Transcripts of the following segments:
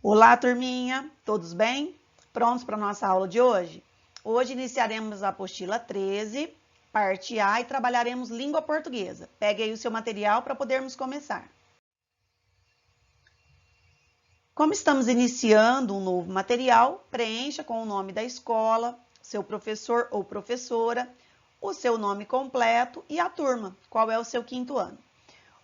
Olá, turminha! Todos bem? Prontos para a nossa aula de hoje? Hoje iniciaremos a apostila 13, parte A, e trabalharemos língua portuguesa. Pegue aí o seu material para podermos começar. Como estamos iniciando um novo material, preencha com o nome da escola, seu professor ou professora, o seu nome completo e a turma, qual é o seu quinto ano.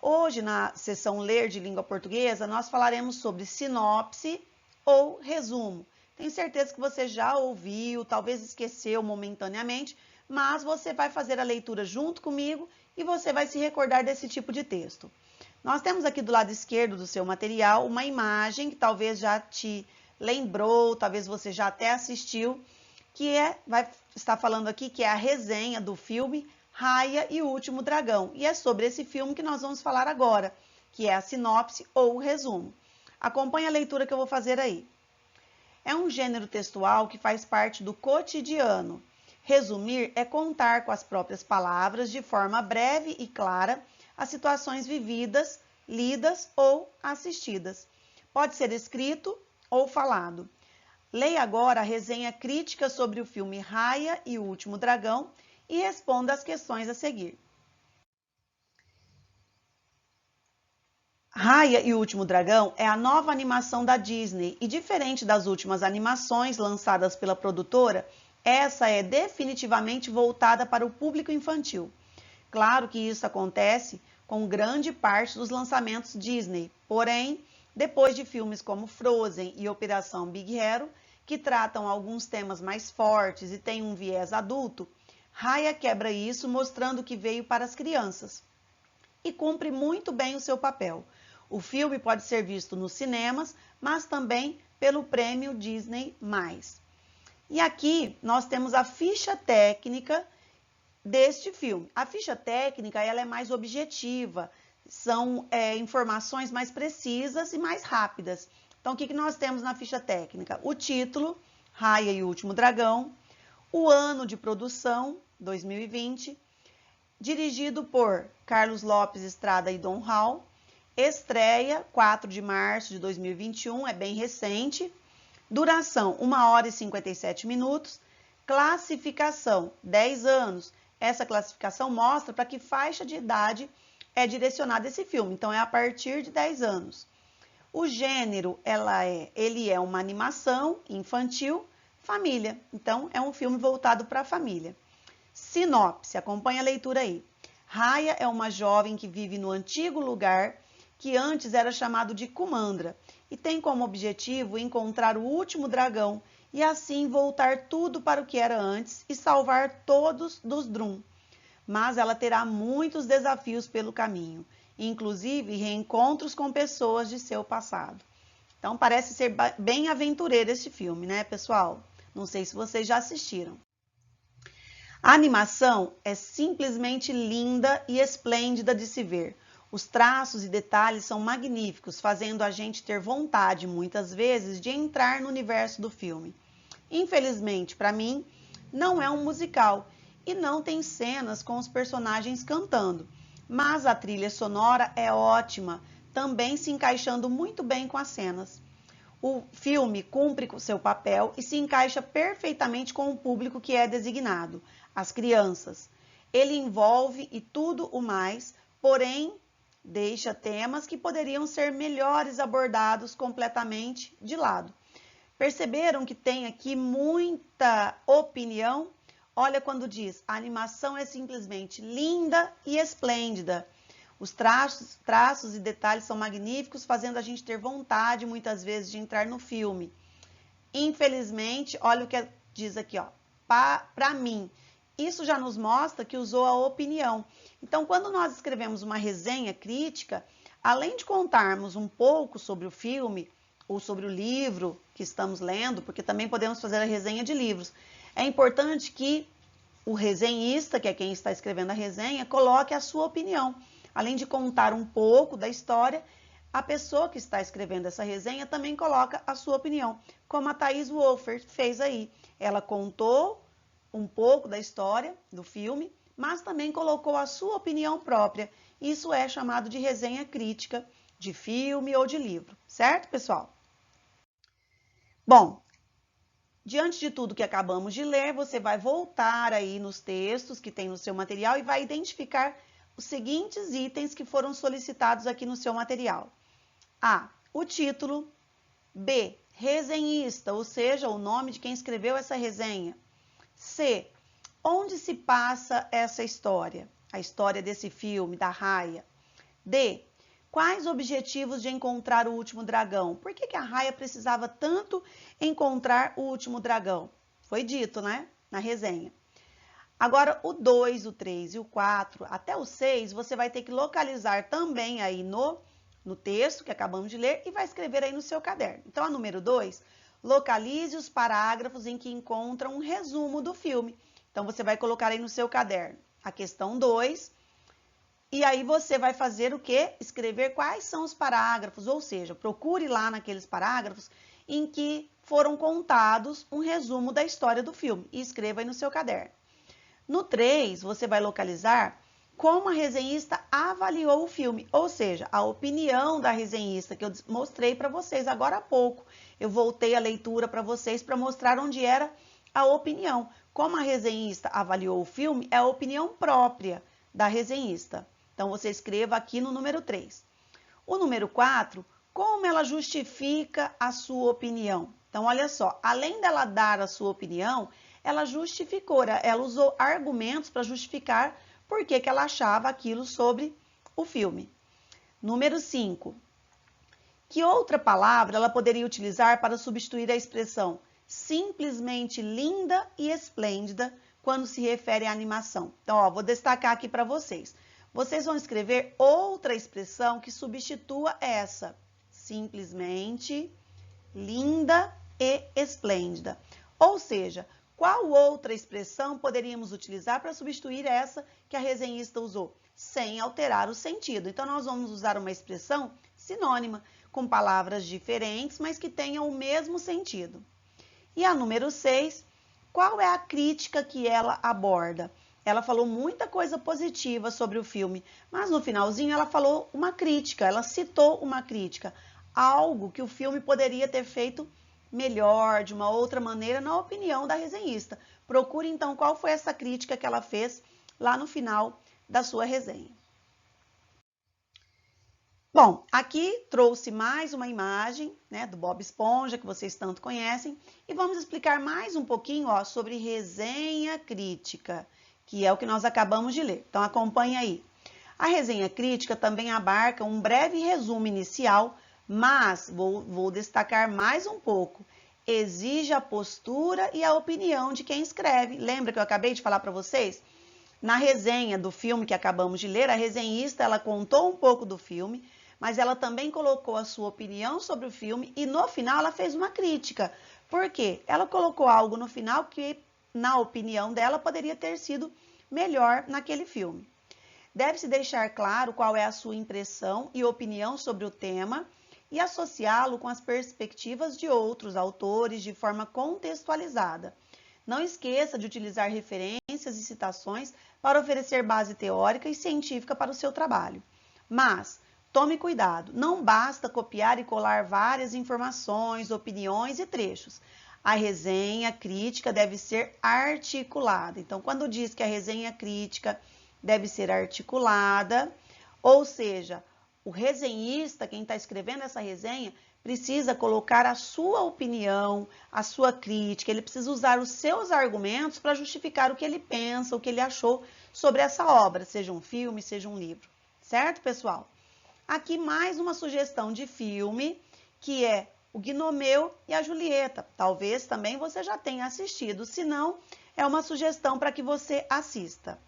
Hoje, na seção Ler de Língua Portuguesa, nós falaremos sobre sinopse ou resumo. Tenho certeza que você já ouviu, talvez esqueceu momentaneamente, mas você vai fazer a leitura junto comigo e você vai se recordar desse tipo de texto. Nós temos aqui do lado esquerdo do seu material uma imagem que talvez já te lembrou, talvez você já até assistiu, vai estar falando aqui que é a resenha do filme Raya e o Último Dragão. E é sobre esse filme que nós vamos falar agora, que é a sinopse ou o resumo. Acompanhe a leitura que eu vou fazer aí. É um gênero textual que faz parte do cotidiano. Resumir é contar com as próprias palavras, de forma breve e clara, as situações vividas, lidas ou assistidas. Pode ser escrito ou falado. Leia agora a resenha crítica sobre o filme Raya e o Último Dragão e responda as questões a seguir. Raya e o Último Dragão é a nova animação da Disney e, diferente das últimas animações lançadas pela produtora, essa é definitivamente voltada para o público infantil. Claro que isso acontece com grande parte dos lançamentos Disney, porém, depois de filmes como Frozen e Operação Big Hero, que tratam alguns temas mais fortes e têm um viés adulto, Raya quebra isso, mostrando que veio para as crianças e cumpre muito bem o seu papel. O filme pode ser visto nos cinemas, mas também pelo prêmio Disney+. E aqui nós temos a ficha técnica deste filme. A ficha técnica ela é mais objetiva, são informações mais precisas e mais rápidas. Então, o que nós temos na ficha técnica? O título, Raya e o Último Dragão, o ano de produção, 2020, dirigido por Carlos Lopes Estrada e Dom Hall, estreia 4 de março de 2021, é bem recente, duração 1 hora e 57 minutos, classificação 10 anos. Essa classificação mostra para que faixa de idade é direcionado esse filme, então é a partir de 10 anos. O gênero, ele é uma animação infantil, família. Então, é um filme voltado para a família. Sinopse, acompanha a leitura aí. Raya é uma jovem que vive no antigo lugar que antes era chamado de Kumandra e tem como objetivo encontrar o último dragão e assim voltar tudo para o que era antes e salvar todos dos Drum. Mas ela terá muitos desafios pelo caminho, inclusive reencontros com pessoas de seu passado. Então, parece ser bem aventureiro este filme, né, pessoal? Não sei se vocês já assistiram. A animação é simplesmente linda e esplêndida de se ver. Os traços e detalhes são magníficos, fazendo a gente ter vontade, muitas vezes, de entrar no universo do filme. Infelizmente, para mim, não é um musical e não tem cenas com os personagens cantando, mas a trilha sonora é ótima, também se encaixando muito bem com as cenas. O filme cumpre com seu papel e se encaixa perfeitamente com o público que é designado, as crianças. Ele envolve e tudo o mais, porém deixa temas que poderiam ser melhores abordados completamente de lado. Perceberam que tem aqui muita opinião? Olha quando diz, a animação é simplesmente linda e esplêndida. Os traços e detalhes são magníficos, fazendo a gente ter vontade, muitas vezes, de entrar no filme. Infelizmente, olha o que diz aqui, ó, para mim. Isso já nos mostra que usou a opinião. Então, quando nós escrevemos uma resenha crítica, além de contarmos um pouco sobre o filme ou sobre o livro que estamos lendo, porque também podemos fazer a resenha de livros, é importante que o resenhista, que é quem está escrevendo a resenha, coloque a sua opinião. Além de contar um pouco da história, a pessoa que está escrevendo essa resenha também coloca a sua opinião, como a Thaís Wolfer fez aí. Ela contou um pouco da história do filme, mas também colocou a sua opinião própria. Isso é chamado de resenha crítica de filme ou de livro, certo, pessoal? Bom, diante de tudo que acabamos de ler, você vai voltar aí nos textos que tem no seu material e vai identificar os seguintes itens que foram solicitados aqui no seu material. A, o título. B, resenhista, ou seja, o nome de quem escreveu essa resenha. C, onde se passa essa história? A história desse filme, da Raya. D, quais objetivos de encontrar o último dragão? Por que a Raya precisava tanto encontrar o último dragão? Foi dito, né? Na resenha. Agora, o 2, o 3 e o 4, até o 6, você vai ter que localizar também aí no texto que acabamos de ler e vai escrever aí no seu caderno. Então, a número 2, localize os parágrafos em que encontra um resumo do filme. Então, você vai colocar aí no seu caderno a questão 2 e aí você vai fazer o quê? Escrever quais são os parágrafos, ou seja, procure lá naqueles parágrafos em que foram contados um resumo da história do filme e escreva aí no seu caderno. No 3, você vai localizar como a resenhista avaliou o filme, ou seja, a opinião da resenhista que eu mostrei para vocês agora há pouco. Eu voltei a leitura para vocês para mostrar onde era a opinião. Como a resenhista avaliou o filme, é a opinião própria da resenhista. Então, você escreva aqui no número 3. O número 4, como ela justifica a sua opinião? Então, olha só, além dela dar a sua opinião, ela justificou, ela usou argumentos para justificar por que ela achava aquilo sobre o filme. Número 5. Que outra palavra ela poderia utilizar para substituir a expressão simplesmente linda e esplêndida quando se refere à animação? Então, ó, vou destacar aqui para vocês. Vocês vão escrever outra expressão que substitua essa. Simplesmente linda e esplêndida. Ou seja, qual outra expressão poderíamos utilizar para substituir essa que a resenhista usou, sem alterar o sentido? Então, nós vamos usar uma expressão sinônima, com palavras diferentes, mas que tenham o mesmo sentido. E a número 6, qual é a crítica que ela aborda? Ela falou muita coisa positiva sobre o filme, mas no finalzinho ela falou uma crítica, ela citou uma crítica, algo que o filme poderia ter feito melhor, de uma outra maneira, na opinião da resenhista. Procure, então, qual foi essa crítica que ela fez lá no final da sua resenha. Bom, aqui trouxe mais uma imagem, né, do Bob Esponja, que vocês tanto conhecem, e vamos explicar mais um pouquinho, ó, sobre resenha crítica, que é o que nós acabamos de ler. Então, acompanhe aí. A resenha crítica também abarca um breve resumo inicial, mas vou destacar mais um pouco. Exige a postura e a opinião de quem escreve. Lembra que eu acabei de falar para vocês? Na resenha do filme que acabamos de ler, a resenhista ela contou um pouco do filme, mas ela também colocou a sua opinião sobre o filme e no final ela fez uma crítica. Por quê? Ela colocou algo no final que, na opinião dela, poderia ter sido melhor naquele filme. Deve-se deixar claro qual é a sua impressão e opinião sobre o tema e associá-lo com as perspectivas de outros autores de forma contextualizada. Não esqueça de utilizar referências e citações para oferecer base teórica e científica para o seu trabalho. Mas, tome cuidado, não basta copiar e colar várias informações, opiniões e trechos. A resenha crítica deve ser articulada. Então, quando diz que a resenha crítica deve ser articulada, ou seja, o resenhista, quem está escrevendo essa resenha, precisa colocar a sua opinião, a sua crítica, ele precisa usar os seus argumentos para justificar o que ele pensa, o que ele achou sobre essa obra, seja um filme, seja um livro. Certo, pessoal? Aqui mais uma sugestão de filme, que é o Gnomeu e a Julieta. Talvez também você já tenha assistido, se não, é uma sugestão para que você assista.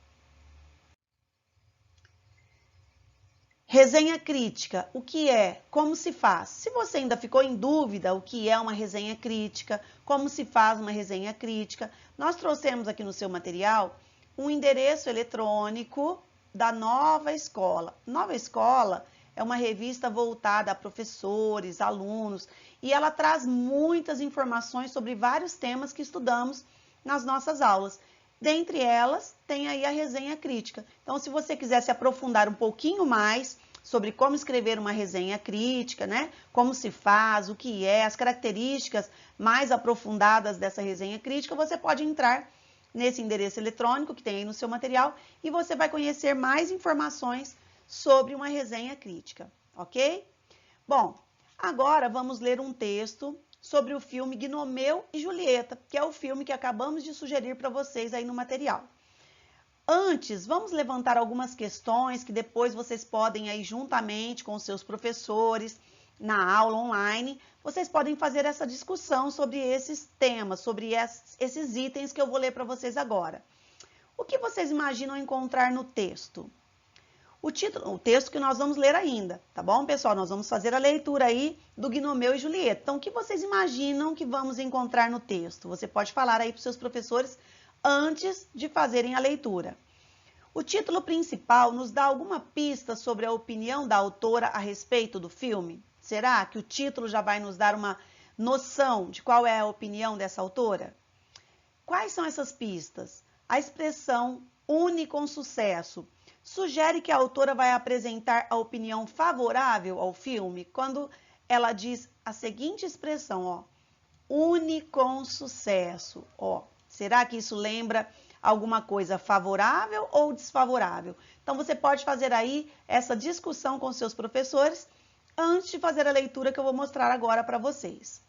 Resenha crítica, o que é? Como se faz? Se você ainda ficou em dúvida o que é uma resenha crítica, como se faz uma resenha crítica, nós trouxemos aqui no seu material um endereço eletrônico da Nova Escola. Nova Escola é uma revista voltada a professores, alunos, e ela traz muitas informações sobre vários temas que estudamos nas nossas aulas. Dentre elas, tem aí a resenha crítica. Então, se você quiser se aprofundar um pouquinho mais sobre como escrever uma resenha crítica, né? Como se faz, o que é, as características mais aprofundadas dessa resenha crítica, você pode entrar nesse endereço eletrônico que tem aí no seu material e você vai conhecer mais informações sobre uma resenha crítica, ok? Bom, agora vamos ler um texto sobre o filme Gnomeu e Julieta, que é o filme que acabamos de sugerir para vocês aí no material. Antes, vamos levantar algumas questões que depois vocês podem aí juntamente com os seus professores na aula online, vocês podem fazer essa discussão sobre esses temas, sobre esses itens que eu vou ler para vocês agora. O que vocês imaginam encontrar no texto? O texto que nós vamos ler ainda, tá bom, pessoal? Nós vamos fazer a leitura aí do Gnomeu e Julieta. Então, o que vocês imaginam que vamos encontrar no texto? Você pode falar aí para os seus professores antes de fazerem a leitura. O título principal nos dá alguma pista sobre a opinião da autora a respeito do filme? Será que o título já vai nos dar uma noção de qual é a opinião dessa autora? Quais são essas pistas? A expressão une com sucesso sugere que a autora vai apresentar a opinião favorável ao filme quando ela diz a seguinte expressão, ó, une com sucesso, ó. Será que isso lembra alguma coisa favorável ou desfavorável? Então, você pode fazer aí essa discussão com seus professores antes de fazer a leitura que eu vou mostrar agora para vocês.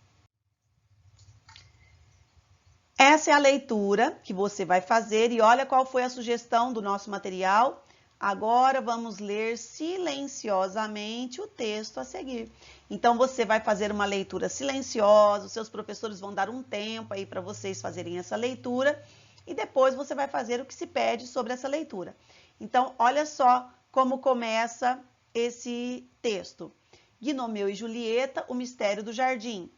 Essa é a leitura que você vai fazer e olha qual foi a sugestão do nosso material. Agora vamos ler silenciosamente o texto a seguir. Então, você vai fazer uma leitura silenciosa, os seus professores vão dar um tempo aí para vocês fazerem essa leitura e depois você vai fazer o que se pede sobre essa leitura. Então, olha só como começa esse texto. Gnomeu e Julieta, o mistério do jardim.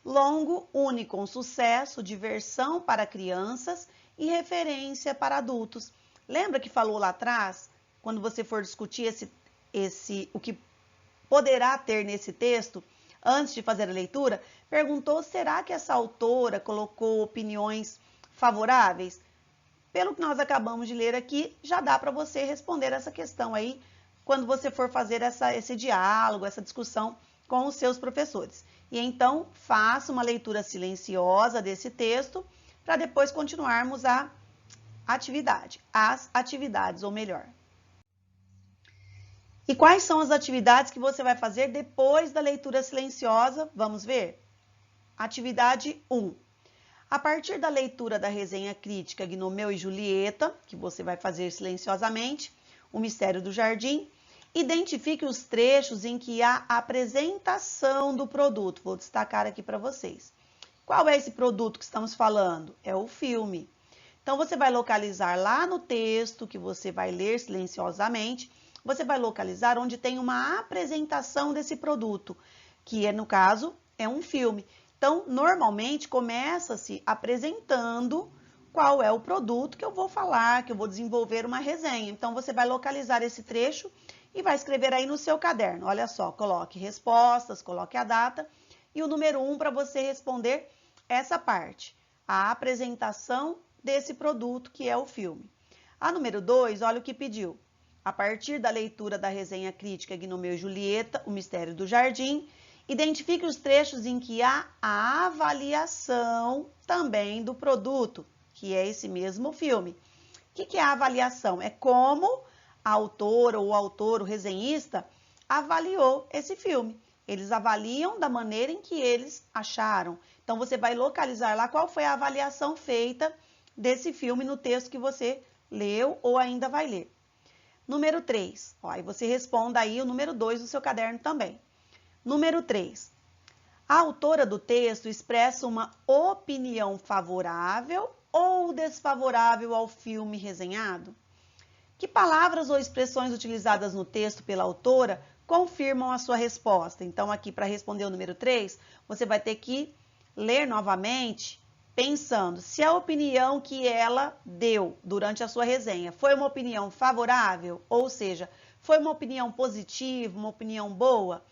Longo, une com sucesso, diversão para crianças e referência para adultos. Lembra que falou lá atrás, quando você for discutir o que poderá ter nesse texto, antes de fazer a leitura, perguntou, será que essa autora colocou opiniões favoráveis? Pelo que nós acabamos de ler aqui, já dá para você responder essa questão aí, quando você for fazer esse diálogo, essa discussão com os seus professores. E então, faça uma leitura silenciosa desse texto, para depois continuarmos as atividades, ou melhor. E quais são as atividades que você vai fazer depois da leitura silenciosa? Vamos ver? Atividade 1. A partir da leitura da resenha crítica Gnomeu e Julieta, que você vai fazer silenciosamente, O Mistério do Jardim, identifique os trechos em que há apresentação do produto. Vou destacar aqui para vocês. Qual é esse produto que estamos falando? É o filme. Então, você vai localizar lá no texto, que você vai ler silenciosamente, você vai localizar onde tem uma apresentação desse produto, que no caso, é um filme. Então, normalmente, começa-se apresentando qual é o produto que eu vou falar, que eu vou desenvolver uma resenha. Então, você vai localizar esse trecho e vai escrever aí no seu caderno. Olha só, coloque respostas, coloque a data e o número 1 para você responder essa parte, a apresentação desse produto que é o filme. A número 2, olha o que pediu. A partir da leitura da resenha crítica Gnomeu e Julieta, O Mistério do Jardim, identifique os trechos em que há a avaliação também do produto, que é esse mesmo filme. O que é a avaliação? É como a autora ou o autor, o resenhista, avaliou esse filme. Eles avaliam da maneira em que eles acharam. Então, você vai localizar lá qual foi a avaliação feita desse filme no texto que você leu ou ainda vai ler. Número 3, aí você responda aí o número 2 do seu caderno também. Número 3, a autora do texto expressa uma opinião favorável ou desfavorável ao filme resenhado? Que palavras ou expressões utilizadas no texto pela autora confirmam a sua resposta? Então, aqui para responder o número 3, você vai ter que ler novamente, pensando se a opinião que ela deu durante a sua resenha foi uma opinião favorável, ou seja, foi uma opinião positiva, uma opinião boa,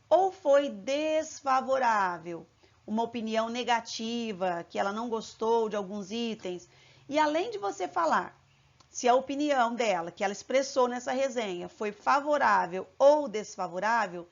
ou foi desfavorável, uma opinião negativa, que ela não gostou de alguns itens. E além de você falar se a opinião dela, que ela expressou nessa resenha, foi favorável ou desfavorável,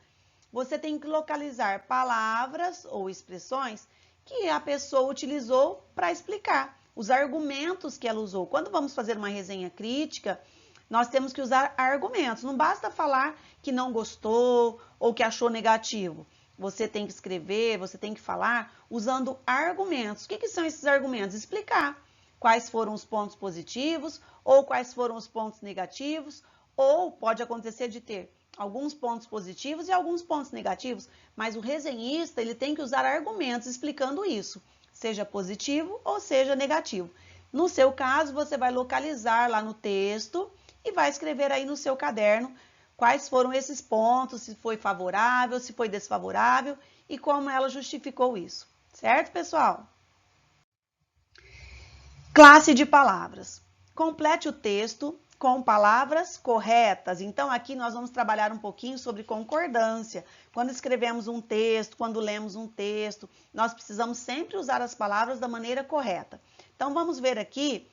você tem que localizar palavras ou expressões que a pessoa utilizou para explicar, os argumentos que ela usou. Quando vamos fazer uma resenha crítica, nós temos que usar argumentos. Não basta falar que não gostou ou que achou negativo. Você tem que escrever, você tem que falar usando argumentos. O que são esses argumentos? Explicar quais foram os pontos positivos ou quais foram os pontos negativos, ou pode acontecer de ter alguns pontos positivos e alguns pontos negativos, mas o resenhista ele tem que usar argumentos explicando isso, seja positivo ou seja negativo. No seu caso, você vai localizar lá no texto e vai escrever aí no seu caderno quais foram esses pontos, se foi favorável, se foi desfavorável e como ela justificou isso. Certo, pessoal? Classe de palavras. Complete o texto com palavras corretas. Então, aqui nós vamos trabalhar um pouquinho sobre concordância. Quando escrevemos um texto, quando lemos um texto, nós precisamos sempre usar as palavras da maneira correta. Então, vamos ver aqui,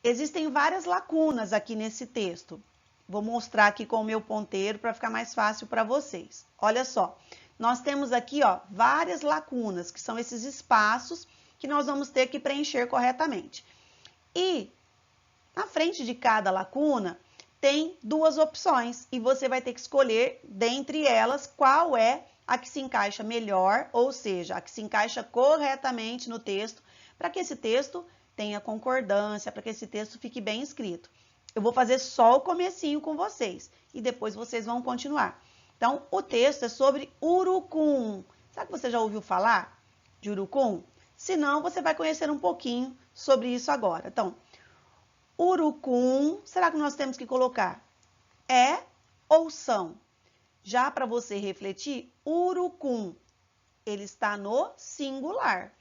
existem várias lacunas aqui nesse texto. Vou mostrar aqui com o meu ponteiro para ficar mais fácil para vocês. Olha só, nós temos aqui várias lacunas, que são esses espaços que nós vamos ter que preencher corretamente. E na frente de cada lacuna tem duas opções e você vai ter que escolher dentre elas qual é a que se encaixa melhor, ou seja, a que se encaixa corretamente no texto, para que esse texto tenha concordância, para que esse texto fique bem escrito. Eu vou fazer só o comecinho com vocês e depois vocês vão continuar. Então, o texto é sobre urucum. Será que você já ouviu falar de urucum? Se não, você vai conhecer um pouquinho sobre isso agora. Então, urucum, será que nós temos que colocar é ou são? Já para você refletir, urucum, ele está no singular.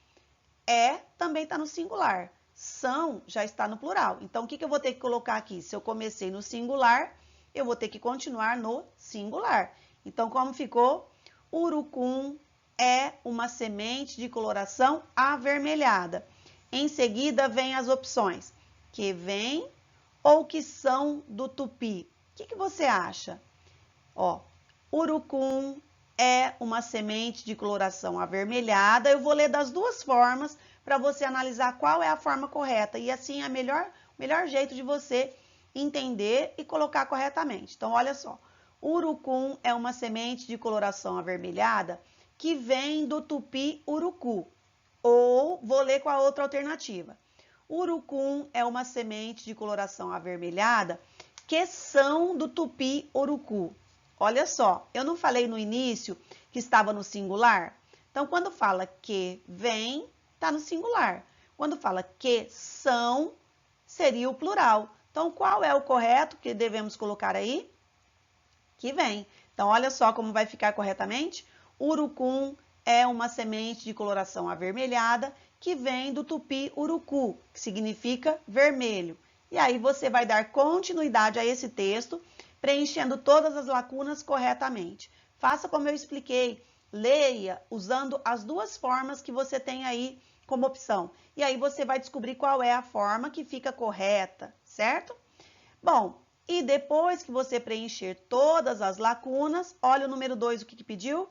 É também está no singular. São já está no plural. Então, o que eu vou ter que colocar aqui? Se eu comecei no singular, eu vou ter que continuar no singular. Então, como ficou? Urucum é uma semente de coloração avermelhada. Em seguida, vem as opções que vêm ou que são do tupi. O que você acha? Urucum é uma semente de coloração avermelhada. Eu vou ler das duas formas para você analisar qual é a forma correta. E assim é o melhor jeito de você entender e colocar corretamente. Então, olha só. Urucum é uma semente de coloração avermelhada que vem do tupi urucu. Ou, vou ler com a outra alternativa. Urucum é uma semente de coloração avermelhada que são do tupi urucu. Olha só, eu não falei no início que estava no singular? Então, quando fala que vem, está no singular. Quando fala que são, seria o plural. Então, qual é o correto que devemos colocar aí? Que vem. Então, olha só como vai ficar corretamente. Urucum é uma semente de coloração avermelhada que vem do tupi urucu, que significa vermelho. E aí você vai dar continuidade a esse texto, preenchendo todas as lacunas corretamente. Faça como eu expliquei, leia usando as duas formas que você tem aí como opção. E aí você vai descobrir qual é a forma que fica correta, certo? Bom, e depois que você preencher todas as lacunas, olha o número 2, o que pediu?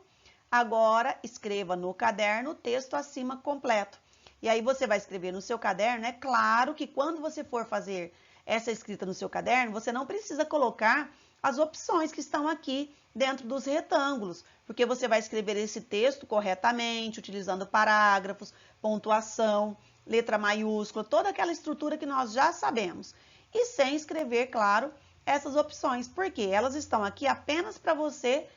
Agora, escreva no caderno o texto acima completo. E aí você vai escrever no seu caderno. É claro que quando você for fazer essa escrita no seu caderno, você não precisa colocar as opções que estão aqui dentro dos retângulos, porque você vai escrever esse texto corretamente, utilizando parágrafos, pontuação, letra maiúscula, toda aquela estrutura que nós já sabemos. E sem escrever, claro, essas opções, porque elas estão aqui apenas para você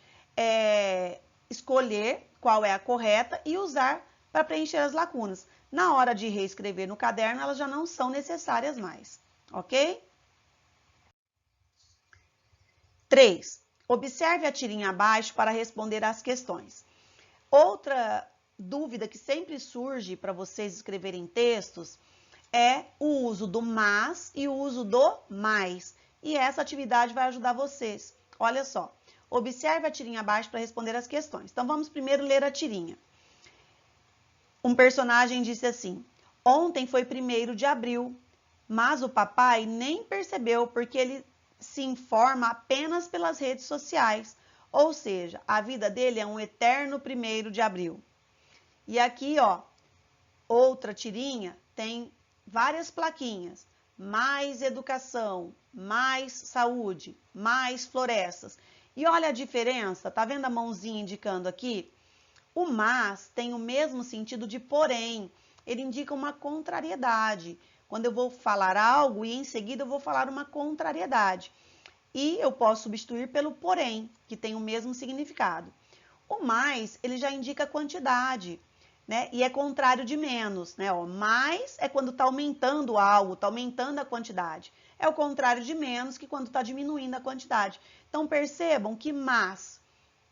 escolher qual é a correta e usar para preencher as lacunas. Na hora de reescrever no caderno, elas já não são necessárias mais, ok? 3. Observe a tirinha abaixo para responder às questões. Outra dúvida que sempre surge para vocês escreverem textos é o uso do mas e o uso do mais. E essa atividade vai ajudar vocês. Olha só, observe a tirinha abaixo para responder às questões. Então, vamos primeiro ler a tirinha. Um personagem disse assim: ontem foi 1º de abril, Mas o papai nem percebeu porque ele se informa apenas pelas redes sociais. Ou seja, a vida dele é um eterno 1º de abril. E aqui, ó, outra tirinha tem várias plaquinhas. Mais educação, mais saúde, mais florestas. E olha a diferença, tá vendo a mãozinha indicando aqui? O mas tem o mesmo sentido de porém. Ele indica uma contrariedade. Quando eu vou falar algo e em seguida eu vou falar uma contrariedade. E eu posso substituir pelo porém, que tem o mesmo significado. O mais, ele já indica quantidade, né? E é contrário de menos, né? Ó, mais é quando está aumentando algo, está aumentando a quantidade. É o contrário de menos, que quando está diminuindo a quantidade. Então, percebam que mas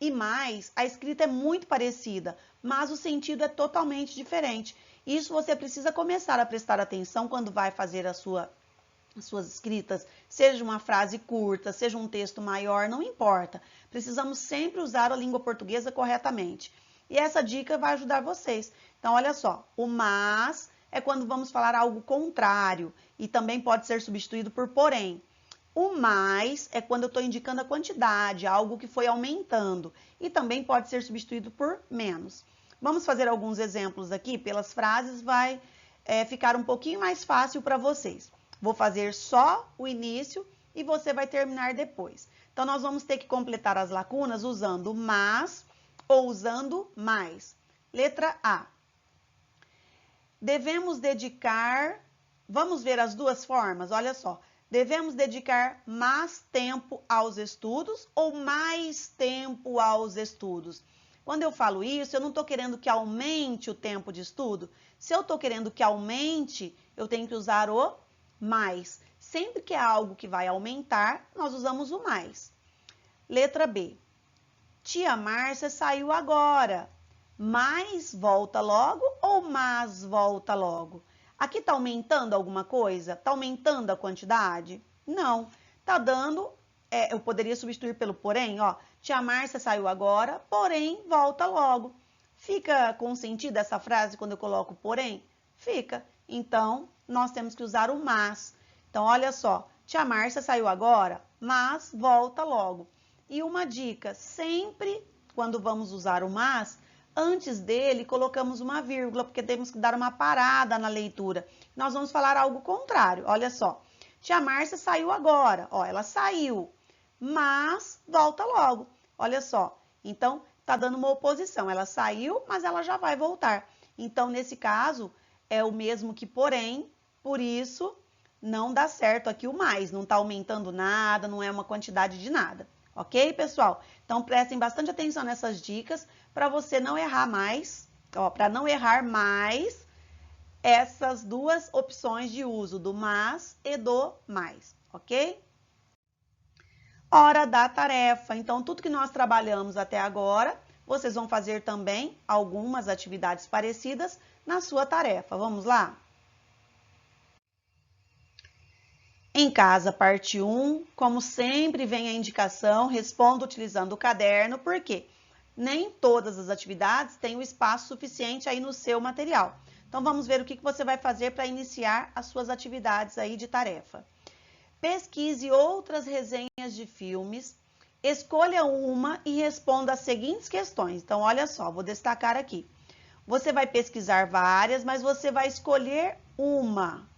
e mais, a escrita é muito parecida, mas o sentido é totalmente diferente. Isso você precisa começar a prestar atenção quando vai fazer as suas escritas, seja uma frase curta, seja um texto maior, não importa. Precisamos sempre usar a língua portuguesa corretamente. E essa dica vai ajudar vocês. Então, olha só, o mas é quando vamos falar algo contrário e também pode ser substituído por porém. O mais é quando eu estou indicando a quantidade, algo que foi aumentando, e também pode ser substituído por menos. Vamos fazer alguns exemplos aqui, pelas frases vai ficar um pouquinho mais fácil para vocês. Vou fazer só o início e você vai terminar depois. Então, nós vamos ter que completar as lacunas usando mas ou usando mais. Letra A. Devemos dedicar... Vamos ver as duas formas? Olha só. Devemos dedicar mais tempo aos estudos ou mais tempo aos estudos? Quando eu falo isso, eu não estou querendo que aumente o tempo de estudo. Se eu estou querendo que aumente, eu tenho que usar o mais. Sempre que é algo que vai aumentar, nós usamos o mais. Letra B. Tia Márcia saiu agora. Mas volta logo ou mas volta logo? Aqui está aumentando alguma coisa? Está aumentando a quantidade? Não. Está dando, eu poderia substituir pelo porém, ó. Tia Márcia saiu agora, porém volta logo. Fica com sentido essa frase quando eu coloco porém? Fica. Então, nós temos que usar o mas. Então, olha só. Tia Márcia saiu agora, mas volta logo. E uma dica, sempre quando vamos usar o mas, antes dele, colocamos uma vírgula, porque temos que dar uma parada na leitura. Nós vamos falar algo contrário. Olha só. Tia Márcia saiu agora. Ó, ela saiu, mas volta logo. Olha só. Então, tá dando uma oposição. Ela saiu, mas ela já vai voltar. Então, nesse caso, é o mesmo que porém, por isso, não dá certo aqui o mais. Não tá aumentando nada, não é uma quantidade de nada. Ok, pessoal? Então, prestem bastante atenção nessas dicas para você não errar mais, para não errar mais essas duas opções de uso, do mas e do mais, ok? Hora da tarefa. Então, tudo que nós trabalhamos até agora, vocês vão fazer também algumas atividades parecidas na sua tarefa. Vamos lá? Em casa, parte 1, como sempre vem a indicação, responda utilizando o caderno, porque nem todas as atividades têm o espaço suficiente aí no seu material. Então, vamos ver o que você vai fazer para iniciar as suas atividades aí de tarefa. Pesquise outras resenhas de filmes, escolha uma e responda as seguintes questões. Então, olha só, vou destacar aqui. Você vai pesquisar várias, mas você vai escolher uma.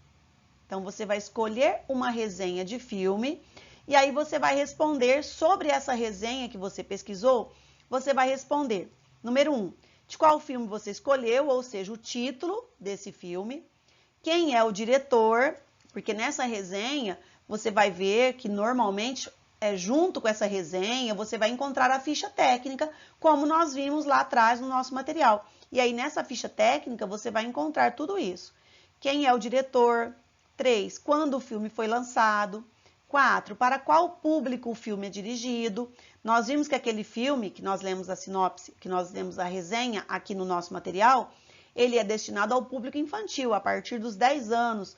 Então, você vai escolher uma resenha de filme e aí você vai responder sobre essa resenha que você pesquisou. Você vai responder, número 1, de qual filme você escolheu, ou seja, o título desse filme, quem é o diretor, porque nessa resenha você vai ver que normalmente, junto com essa resenha, você vai encontrar a ficha técnica, como nós vimos lá atrás no nosso material. E aí nessa ficha técnica você vai encontrar tudo isso. Quem é o diretor? 3, quando o filme foi lançado? 4, para qual público o filme é dirigido? Nós vimos que aquele filme, que nós lemos a sinopse, que nós lemos a resenha aqui no nosso material, ele é destinado ao público infantil, a partir dos 10 anos.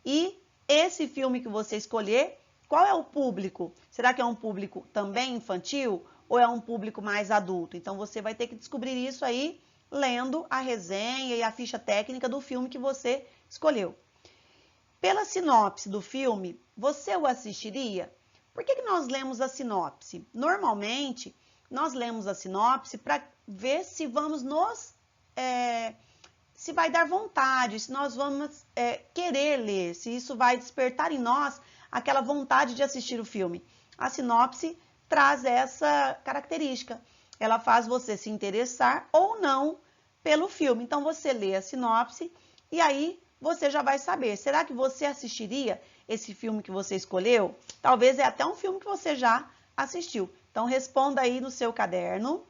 E esse filme que você escolher, qual é o público? Será que é um público também infantil ou é um público mais adulto? Então, você vai ter que descobrir isso aí lendo a resenha e a ficha técnica do filme que você escolheu. Pela sinopse do filme, você o assistiria? Por que nós lemos a sinopse? Normalmente, nós lemos a sinopse para ver se vamos se vai dar vontade, se nós vamos querer ler, se isso vai despertar em nós aquela vontade de assistir o filme. A sinopse traz essa característica. Ela faz você se interessar ou não pelo filme. Então, você lê a sinopse e aí você já vai saber. Será que você assistiria esse filme que você escolheu? Talvez é até um filme que você já assistiu. Então, responda aí no seu caderno.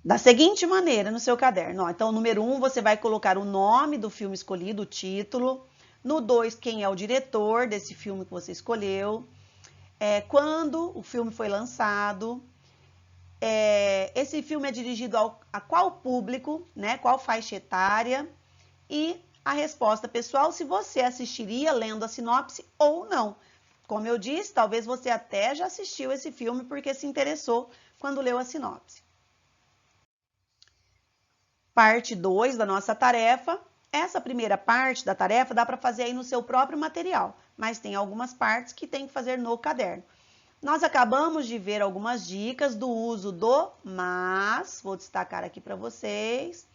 Da seguinte maneira, no seu caderno. Ó, então, número 1, você vai colocar o nome do filme escolhido, o título. No 2, quem é o diretor desse filme que você escolheu. Quando o filme foi lançado. Esse filme é dirigido a qual público, né? Qual faixa etária? E a resposta pessoal, se você assistiria lendo a sinopse ou não. Como eu disse, talvez você até já assistiu esse filme porque se interessou quando leu a sinopse. Parte 2 da nossa tarefa. Essa primeira parte da tarefa dá para fazer aí no seu próprio material, mas tem algumas partes que tem que fazer no caderno. Nós acabamos de ver algumas dicas do uso do mas, vou destacar aqui para vocês,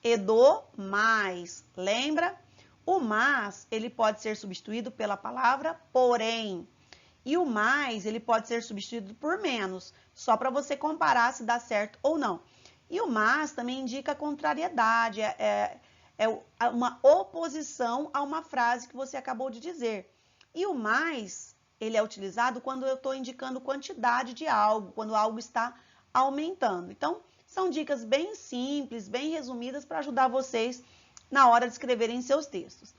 e do mais. Lembra? O mas, ele pode ser substituído pela palavra porém. E o mais, ele pode ser substituído por menos, só para você comparar se dá certo ou não. E o mas também indica contrariedade, é uma oposição a uma frase que você acabou de dizer. E o mais, ele é utilizado quando eu estou indicando quantidade de algo, quando algo está aumentando. Então, são dicas bem simples, bem resumidas para ajudar vocês na hora de escreverem seus textos.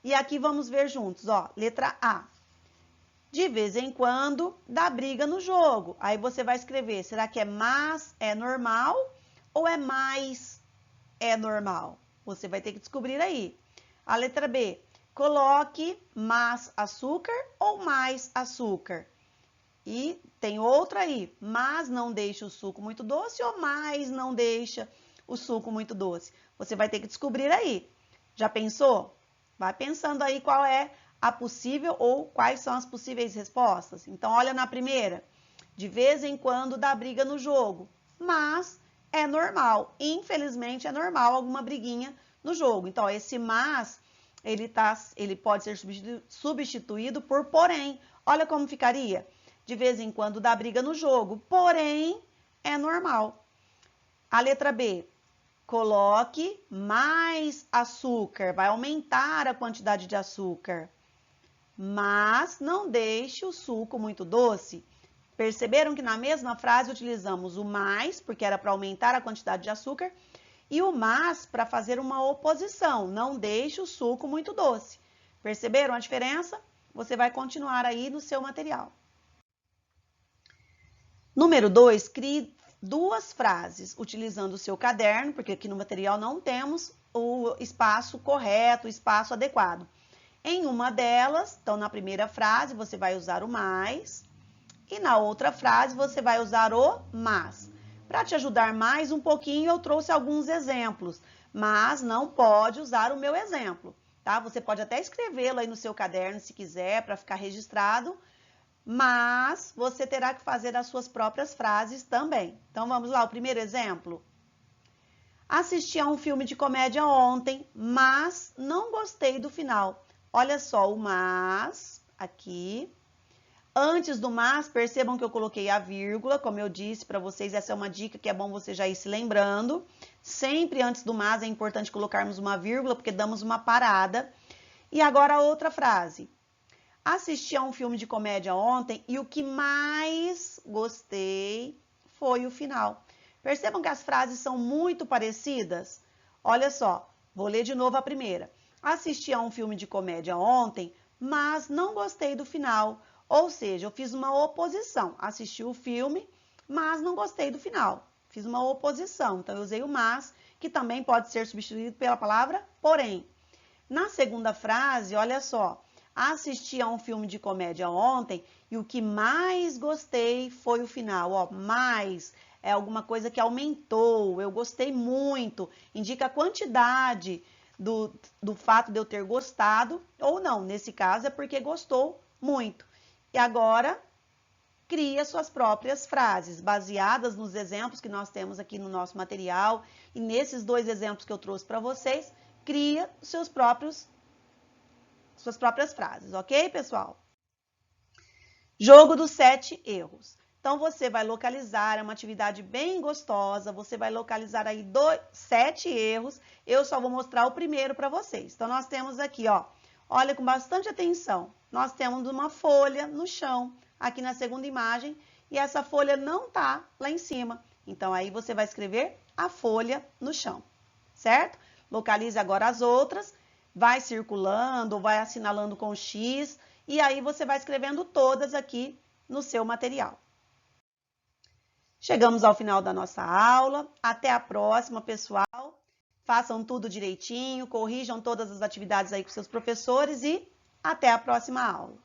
E aqui vamos ver juntos, ó, letra A. De vez em quando dá briga no jogo. Aí você vai escrever, será que é mas é normal ou é mais é normal? Você vai ter que descobrir aí. A letra B. Coloque mais açúcar ou mais açúcar. E tem outra aí. Mas não deixe o suco muito doce ou mais não deixa o suco muito doce. Você vai ter que descobrir aí. Já pensou? Vai pensando aí qual é a possível ou quais são as possíveis respostas. Então, olha na primeira. De vez em quando dá briga no jogo. Mas é normal. Infelizmente, é normal alguma briguinha no jogo. Então, esse mas, ele pode ser substituído por porém. Olha como ficaria. De vez em quando dá briga no jogo, porém, é normal. A letra B. Coloque mais açúcar. Vai aumentar a quantidade de açúcar. Mas não deixe o suco muito doce. Perceberam que na mesma frase utilizamos o mais, porque era para aumentar a quantidade de açúcar, e o mas para fazer uma oposição. Não deixe o suco muito doce. Perceberam a diferença? Você vai continuar aí no seu material. Número 2, crie duas frases utilizando o seu caderno, porque aqui no material não temos o espaço correto, o espaço adequado. Em uma delas, então na primeira frase você vai usar o mais e na outra frase você vai usar o mas. Para te ajudar mais um pouquinho, eu trouxe alguns exemplos, mas não pode usar o meu exemplo, tá? Você pode até escrevê-lo aí no seu caderno se quiser, para ficar registrado, mas você terá que fazer as suas próprias frases também. Então, vamos lá, o primeiro exemplo. Assisti a um filme de comédia ontem, mas não gostei do final. Olha só, o mas, aqui. Antes do mas, percebam que eu coloquei a vírgula, como eu disse para vocês, essa é uma dica que é bom você já ir se lembrando. Sempre antes do mas é importante colocarmos uma vírgula, porque damos uma parada. E agora a outra frase. Assisti a um filme de comédia ontem e o que mais gostei foi o final. Percebam que as frases são muito parecidas? Olha só, vou ler de novo a primeira. Assisti a um filme de comédia ontem, mas não gostei do final. Ou seja, eu fiz uma oposição. Assisti o filme, mas não gostei do final. Fiz uma oposição. Então, eu usei o mas, que também pode ser substituído pela palavra porém. Na segunda frase, olha só. Assisti a um filme de comédia ontem e o que mais gostei foi o final. Ó, mais é alguma coisa que aumentou, eu gostei muito, indica a quantidade do fato de eu ter gostado ou não. Nesse caso é porque gostou muito. E agora, cria suas próprias frases, baseadas nos exemplos que nós temos aqui no nosso material. E nesses 2 exemplos que eu trouxe para vocês, cria suas próprias frases, ok, pessoal? Jogo dos 7 erros. Então, você vai localizar, é uma atividade bem gostosa, você vai localizar aí 7 erros. Eu só vou mostrar o primeiro para vocês. Então, nós temos aqui, ó, olha com bastante atenção. Nós temos uma folha no chão, aqui na segunda imagem, e essa folha não tá lá em cima. Então, aí você vai escrever a folha no chão, certo? Localize agora as outras, vai circulando, vai assinalando com X, e aí você vai escrevendo todas aqui no seu material. Chegamos ao final da nossa aula. Até a próxima, pessoal. Façam tudo direitinho, corrijam todas as atividades aí com seus professores e até a próxima aula.